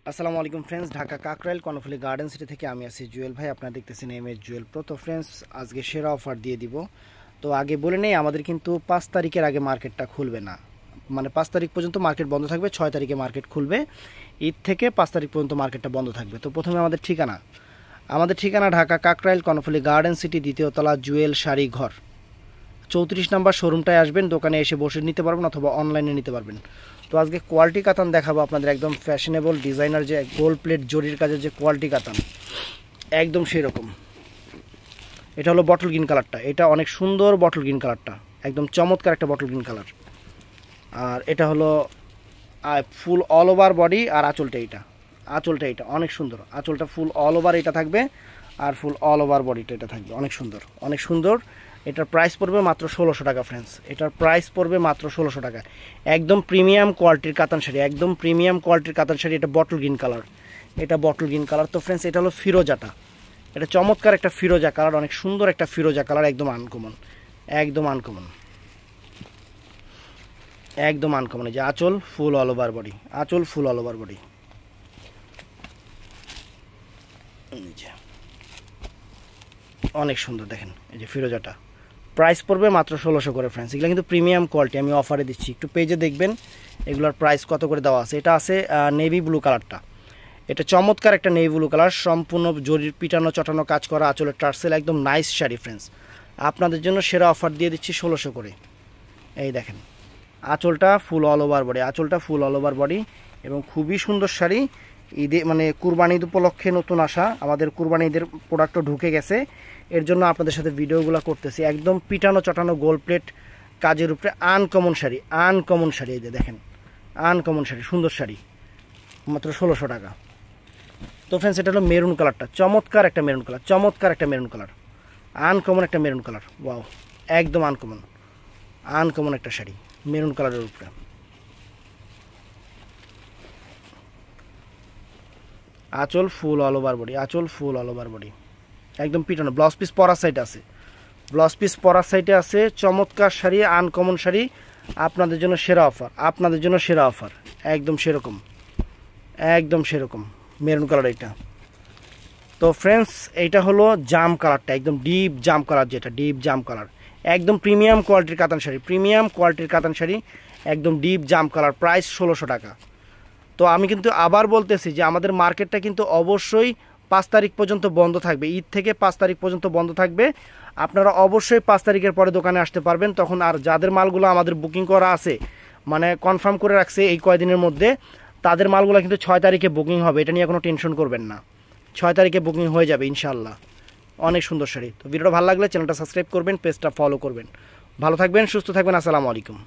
আসসালামু আলাইকুম friends, Dhaka Kakrail Karnaphuli garden city থেকে আমি আছি জুয়েল ভাই। আপনারা দেখতেছেন এমএস জুয়েল প্রো। তো ফ্রেন্ডস, আজকে সেরা অফার দিয়ে দিব। তো আগে বলে নেই, আমাদের কিন্তু 5 তারিখের আগে মার্কেটটা খুলবে না, মানে 5 তারিখ পর্যন্ত মার্কেট বন্ধ থাকবে। 6 তারিখে মার্কেট খুলবে। ঈদ থেকে 5 তারিখ পর্যন্ত মার্কেটটা বন্ধ থাকবে। তো প্রথমে আমাদের ঠিকানা ঢাকা কাকরাইল কর্ণফুলী গার্ডেন সিটি, দ্বিতীয় তলা, জুয়েল শাড়ি ঘর, 34 নাম্বার শোরুমটায় আসবেন। দোকানে এসে বসে নিতে পারবেন অথবা অনলাইনে নিতে পারবেন। তো আজকে কোয়ালিটি কাতান দেখাবো আপনাদের, একদম ফ্যাশনেবল ডিজাইনার যে গোল্ড প্লেট জরির কাজের যে কোয়ালিটি কাতান, একদম সেরকম। এটা হলো বটল গ্রিন কালারটা, এটা অনেক সুন্দর বটল গ্রিন কালারটা, একদম চমৎকার একটা বটল গ্রিন কালার। আর এটা হলো ফুল অল ওভার বডি, আর আঁচলটা এটা অনেক সুন্দর। আঁচলটা ফুল অল ওভার এটা থাকবে, আর ফুল অল ওভার বডিটা এটা থাকবে, অনেক সুন্দর। এটার প্রাইস পড়বে মাত্র 1600 টাকা ফ্রেন্ডস। এটার প্রাইস পড়বে মাত্র 1600 টাকা। একদম প্রিমিয়াম কোয়ালিটির কাতান শাড়ি, এটা বটল গ্রিন কালার। তো ফ্রেন্ডস, এটা হলো ফিরোজাটা, এটা চমৎকার একটা ফিরোজা কালার, অনেক সুন্দর একটা ফিরোজা কালার, একদম আনকমন। এই যে আঁচল ফুল অল ওভার বডি, অনেক সুন্দর। দেখেন এই যে ফিরোজাটা, প্রাইস পড়বে মাত্র 1600 করে ফ্রেন্ডস। এগুলো কিন্তু প্রিমিয়াম কোয়ালিটি, আমি অফারে দিচ্ছি। একটু পেজে দেখবেন এগুলোর প্রাইস কত করে দেওয়া আছে। এটা আছে নেভি ব্লু কালারটা, এটা চমৎকার একটা নেভি ব্লু কালার, সম্পূর্ণ জরির পিটানো চটানো কাজ করা, আঁচলের টার্সেল, একদম নাইস শাড়ি ফ্রেন্ডস। আপনাদের জন্য সেরা অফার দিয়ে দিচ্ছি 1600 করে। এই দেখেন আঁচলটা ফুল অল ওভার বডি, এবং খুবই সুন্দর শাড়ি। ঈদে মানে কুরবানি ঈদ উপলক্ষে নতুন আসা, আমাদের কুরবানি ঈদের প্রোডাক্টও ঢুকে গেছে, এর জন্য আপনাদের সাথে ভিডিওগুলো করতেছি। একদম পিটানো চটানো গোল্ড প্লেট কাজের উপরে আনকমন শাড়ি। এই যে দেখেন, আনকমন শাড়ি, সুন্দর শাড়ি, মাত্র 1600 টাকা। তো ফ্রেন্ডস, এটা হলো মেরুন কালারটা, চমৎকার একটা মেরুন কালার, আনকমন একটা মেরুন কালার। ওয়াও, একদম আনকমন একটা শাড়ি মেরুন কালারের উপরে। আঁচল ফুল অল ওভার বডি, একদম পিটানো। ব্লাউজ পিস পরার সাইডে আছে, চমৎকার শাড়ি, আনকমন শাড়ি। আপনাদের জন্য সেরা অফার, একদম সেরকম মেরুন কালার এটা। তো ফ্রেন্ডস, এইটা হলো জাম কালারটা, একদম ডিপ জাম কালার, একদম প্রিমিয়াম কোয়ালিটির কাতান শাড়ি, একদম ডিপ জাম কালার। প্রাইস 1600 টাকা। তো আমি কিন্তু আবার বলতেছি যে আমাদের মার্কেটটা কিন্তু অবশ্যই 5 তারিখ পর্যন্ত বন্ধ থাকবে। ঈদ থেকে 5 তারিখ পর্যন্ত বন্ধ থাকবে। আপনারা অবশ্যই 5 তারিখের পরে দোকানে আসতে পারবেন। তখন আর যাদের মালগুলো আমাদের বুকিং করা আছে, মানে কনফার্ম করে রাখছে এই কয়দিনের মধ্যে, তাদের মালগুলো কিন্তু 6 তারিখে বুকিং হবে। এটা নিয়ে কোনো টেনশন করবেন না, 6 তারিখে বুকিং হয়ে যাবে ইনশাল্লাহ। অনেক সুন্দর শাড়ি। তো ভিডিওটা ভালো লাগলে চ্যানেলটা সাবস্ক্রাইব করবেন, পেজটা ফলো করবেন। ভালো থাকবেন, সুস্থ থাকবেন। আসসালামু আলাইকুম।